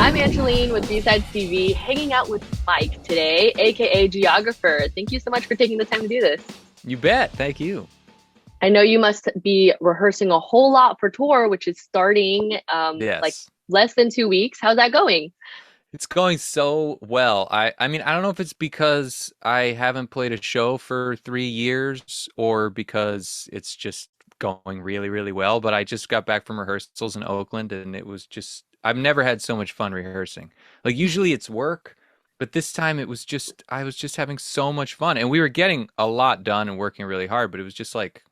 I'm Angeline with B-Sides TV, hanging out with Mike today, aka Geographer. Thank you so much for taking the time to do this. You bet. Thank you. I know you must be rehearsing a whole lot for tour, which is starting like Yes. less than 2 weeks. How's that going? It's going so well. I mean, I don't know if it's because I haven't played a show for 3 years or because it's just going really, really well, but I just got back from rehearsals in Oakland and it was just I've never had so much fun rehearsing. Like usually it's work, but this time it was just I was just having so much fun and we were getting a lot done and working really hard, but it was just like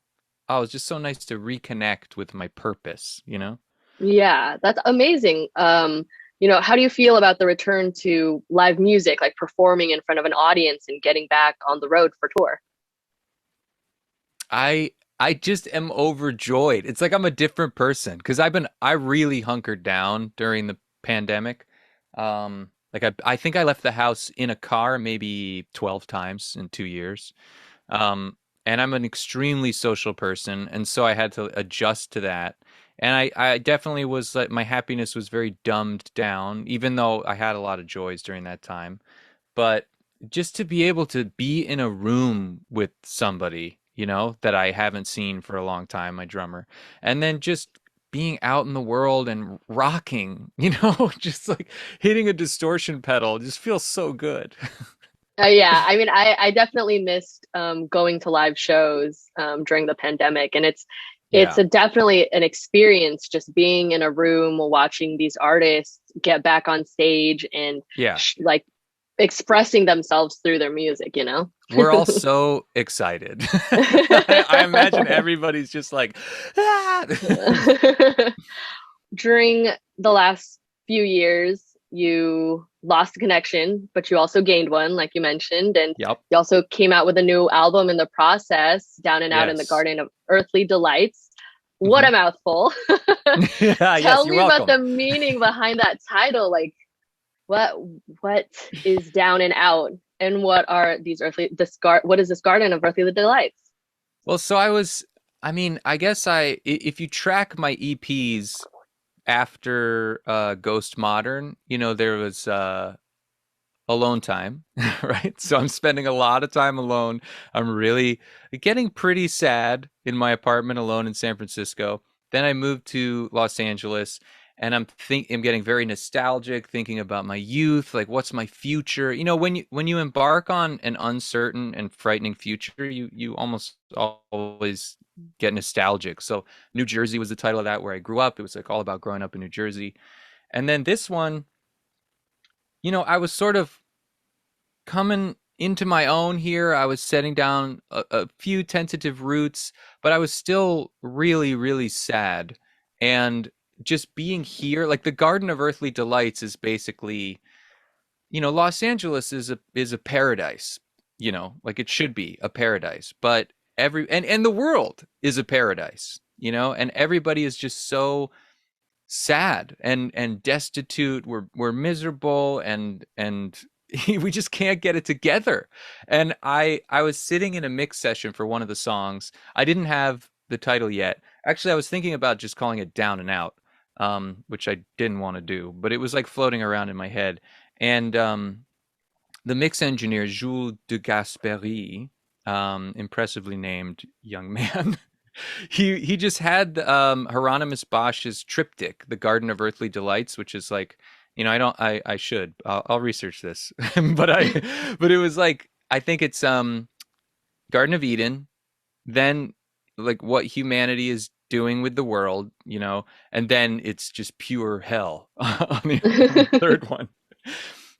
oh, it was just so nice to reconnect with my purpose, you know? Yeah, that's amazing. How do you feel about the return to live music, like performing in front of an audience and getting back on the road for tour? I just am overjoyed. It's like I'm a different person because I really hunkered down during the pandemic. I think I left the house in a car maybe 12 times in 2 years. And I'm an extremely social person, and so I had to adjust to that. And I definitely was like my happiness was very dumbed down, even though I had a lot of joys during that time. But just to be able to be in a room with somebody, that I haven't seen for a long time, my drummer, and then just being out in the world and rocking, just like hitting a distortion pedal just feels so good. Yeah, I mean, I definitely missed going to live shows during the pandemic, and it's Yeah. definitely an experience just being in a room watching these artists get back on stage and Yeah. like expressing themselves through their music, you know? We're all so excited. I imagine everybody's just like, ah! During the last few years, you lost a connection, but you also gained one, like you mentioned. And Yep. you also came out with a new album in the process, Down and Out in the Yes. Garden of Earthly Delights. What Hmm. a mouthful. Yes, Tell you're me about welcome. the meaning behind that title. Like what what is down and out? And what are these what is this garden of earthly delights? Well, I mean, I guess if you track my EPs after Ghost Modern, there was alone time, right? So I'm spending a lot of time alone. I'm really getting pretty sad in my apartment alone in San Francisco. Then I moved to Los Angeles and I'm getting very nostalgic thinking about my youth, like what's my future? When you embark on an uncertain and frightening future, you almost always get nostalgic. So New Jersey was the title of that where I grew up. It was like all about growing up in New Jersey. And then this one, I was sort of coming into my own here. I was setting down a few tentative roots, but I was still really, really sad. And just being here, like the Garden of Earthly Delights is basically, Los Angeles is a paradise, like it should be a paradise. But and the world is a paradise, and everybody is just so sad and destitute. We're miserable and we just can't get it together. And I was sitting in a mix session for one of the songs. I didn't have the title yet. Actually, I was thinking about just calling it Down and Out, which I didn't want to do, but it was like floating around in my head. And the mix engineer Jules de Gasperi, impressively named young man, he just had Hieronymus Bosch's triptych, The Garden of Earthly Delights, which is like, I don't I should I'll research this, but it was like I think it's Garden of Eden, then like what humanity is doing with the world, and then it's just pure hell on the third one.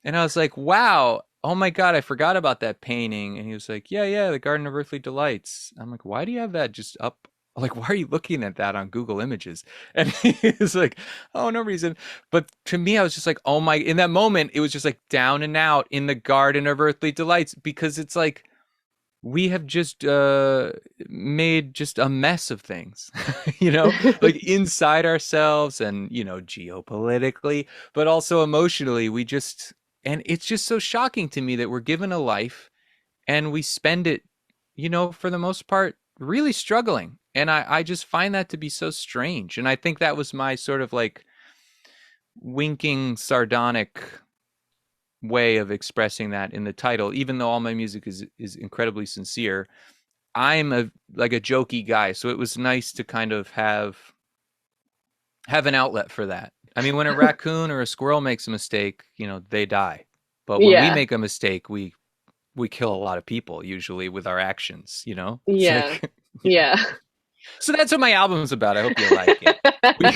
And I was like, wow, oh my God, I forgot about that painting. And he was like, yeah, yeah, the Garden of Earthly Delights. I'm like, why do you have that just up? Like, why are you looking at that on Google Images? And he was like, oh, no reason. But to me, I was just like, oh my, in that moment, it was just like down and out in the Garden of Earthly Delights because it's like, we have just made just a mess of things, like inside ourselves and, geopolitically, but also emotionally. And it's just so shocking to me that we're given a life and we spend it, for the most part, really struggling. And I just find that to be so strange. And I think that was my sort of like winking, sardonic way of expressing that in the title, even though all my music is incredibly sincere. I'm a like a jokey guy, so it was nice to kind of have an outlet for that. I mean, when a raccoon or a squirrel makes a mistake, they die. But when we Yeah. make a mistake, we kill a lot of people usually with our actions. It's Yeah. like yeah. Yeah. So that's what my album's about. I hope you like it. We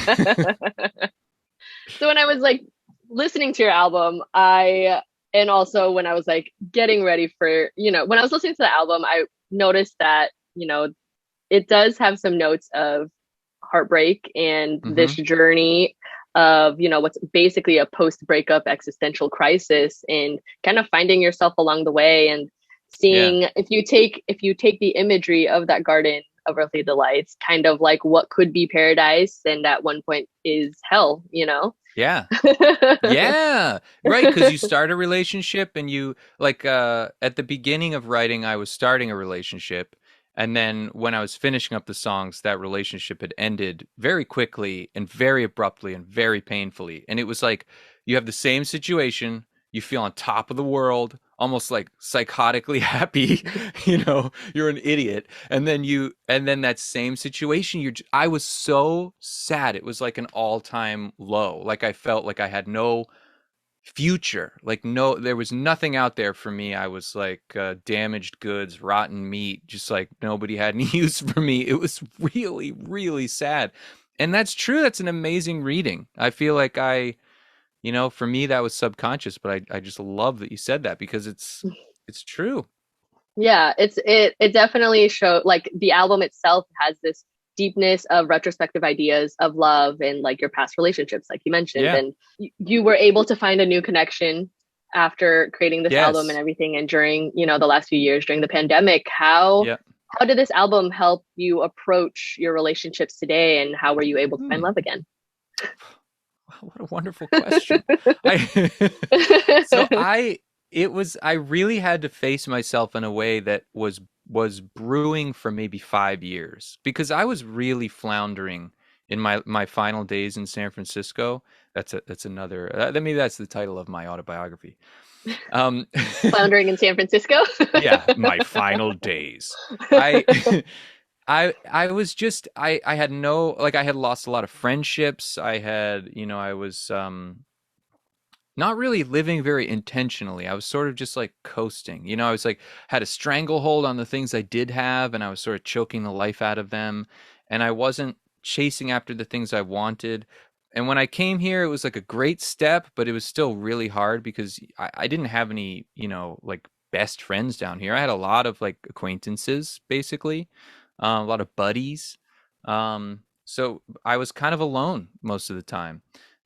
So when I was like listening to your album, and also when I was like getting ready for, when I was listening to the album, I noticed that, it does have some notes of heartbreak and this Mhm. journey of, what's basically a post breakup existential crisis and kind of finding yourself along the way and Yeah. seeing if you take the imagery of that garden of earthly delights, kind of like what could be paradise and at one point is hell. Yeah. Yeah, right. Because you start a relationship and you like at the beginning of writing, I was starting a relationship. And then when I was finishing up the songs, that relationship had ended very quickly and very abruptly and very painfully. And it was like you have the same situation, you feel on top of the world, almost like psychotically happy, you're an idiot. And then that same situation, I was so sad. It was like an all-time low. Like I felt like I had no future, like no, there was nothing out there for me. I was like damaged goods, rotten meat, just like nobody had any use for me. It was really, really sad. And that's true. That's an amazing reading. I feel like for me that was subconscious, but I just love that you said that because it's true. Yeah, it definitely showed, like, the album itself has this deepness of retrospective ideas of love and like your past relationships, like you mentioned, Yeah. and you were able to find a new connection after creating this album and Yes. everything, and during the last few years during the pandemic. How did this album help you approach your relationships today, and how were you able to find Hmm. love again? What a wonderful question. I so I really had to face myself in a way that was brewing for maybe 5 years because I was really floundering in my final days in San Francisco. That's another maybe that's the title of my autobiography. Um Floundering in San Francisco. yeah, my final days. I I was just I had no like I had lost a lot of friendships. I was not really living very intentionally. I was sort of just like coasting. I was like had a stranglehold on the things I did have and I was sort of choking the life out of them and I wasn't chasing after the things I wanted. And when I came here, it was like a great step, but it was still really hard because I didn't have any, like best friends down here. I had a lot of like acquaintances, basically, a lot of buddies. So I was kind of alone most of the time.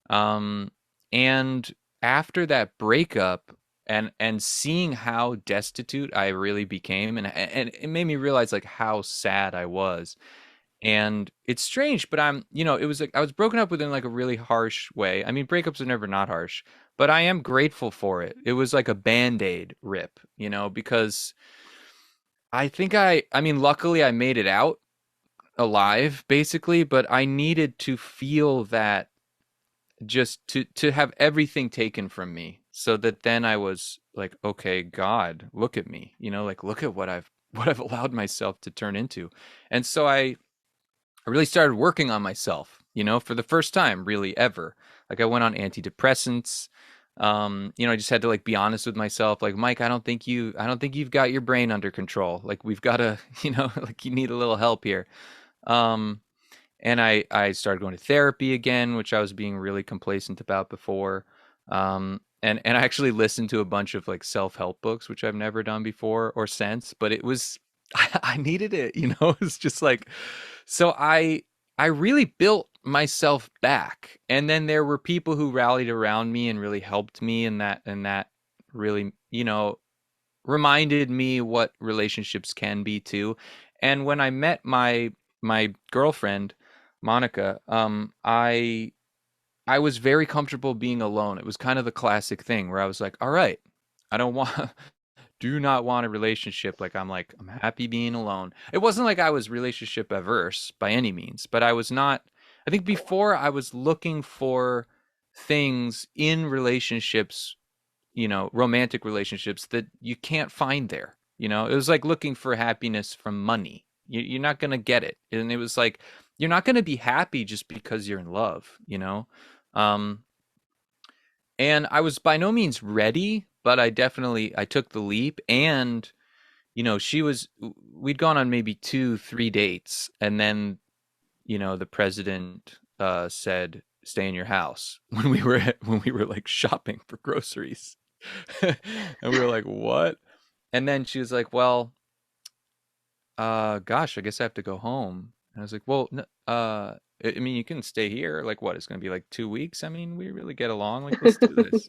Um, and after that breakup and seeing how destitute I really became and it made me realize like how sad I was. And it's strange, but it was like I was broken up with in like a really harsh way. I mean, breakups are never not harsh, but I am grateful for it. It was like a band-aid rip, because I mean, luckily I made it out alive basically, but I needed to feel that just to have everything taken from me so that then I was like, okay, God, look at me, like look at what I've allowed myself to turn into. And so I really started working on myself, for the first time really ever. Like I went on antidepressants. I just had to like be honest with myself, like, Mike, I don't think you've got your brain under control. Like we've got to, like you need a little help here. Um, and I started going to therapy again, which I was being really complacent about before. And I actually listened to a bunch of like self-help books, which I've never done before or since, but it was I needed it, It's just like so I really built myself back. And then there were people who rallied around me and really helped me and that really, reminded me what relationships can be too. And when I met my girlfriend, Monica, I was very comfortable being alone. It was kind of the classic thing where I was like, all right, I don't want do not want a relationship. I'm happy being alone. It wasn't like I was relationship averse by any means, but I was not. I think before I was looking for things in relationships, romantic relationships that you can't find there. It was like looking for happiness from money. You're not going to get it. And it was like, you're not going to be happy just because you're in love. Um, and I was by no means ready, but I took the leap. And, we'd gone on maybe 2, 3 dates. And then, the president said, stay in your house when we were like shopping for groceries. And we were like, what? And then she was like, well, gosh, I guess I have to go home. And I was like, well, I mean, you can stay here. Like, what? It's going to be like 2 weeks. I mean, we really get along. Like, let's do this.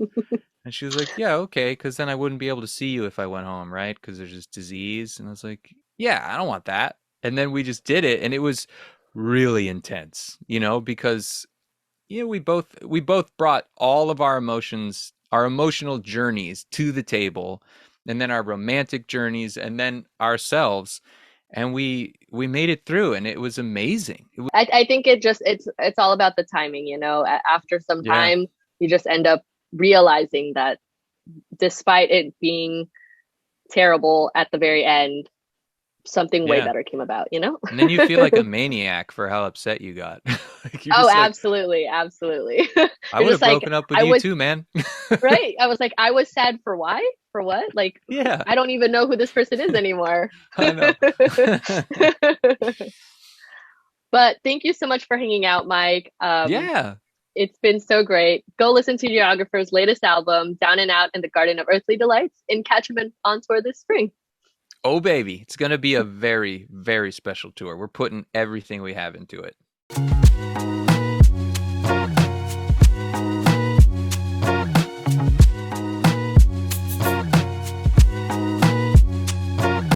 And she was like, yeah, okay. Cause then I wouldn't be able to see you if I went home, right? Cause there's this disease. And I was like, yeah, I don't want that. And then we just did it. And it was really intense, because we both brought all of our emotions, our emotional journeys to the table, and then our romantic journeys, and then ourselves, and we made it through, and it was amazing. It was, I think it's all about the timing, after some yeah, time, you just end up realizing that despite it being terrible at the very end, something way yeah. better came about? And then you feel like a maniac for how upset you got. Like you're Oh, just like, absolutely, absolutely. I You're would just have like, broken up with I you was too, man. right. I was like, I was sad for why? For what? Like, Yeah, I don't even know who this person is anymore. I know. But thank you so much for hanging out, Mike. Yeah. It's been so great. Go listen to Geographer's latest album, Down and Out in the Garden of Earthly Delights, and catch him on tour this spring. Oh, baby. It's going to be a very, very special tour. We're putting everything we have into it.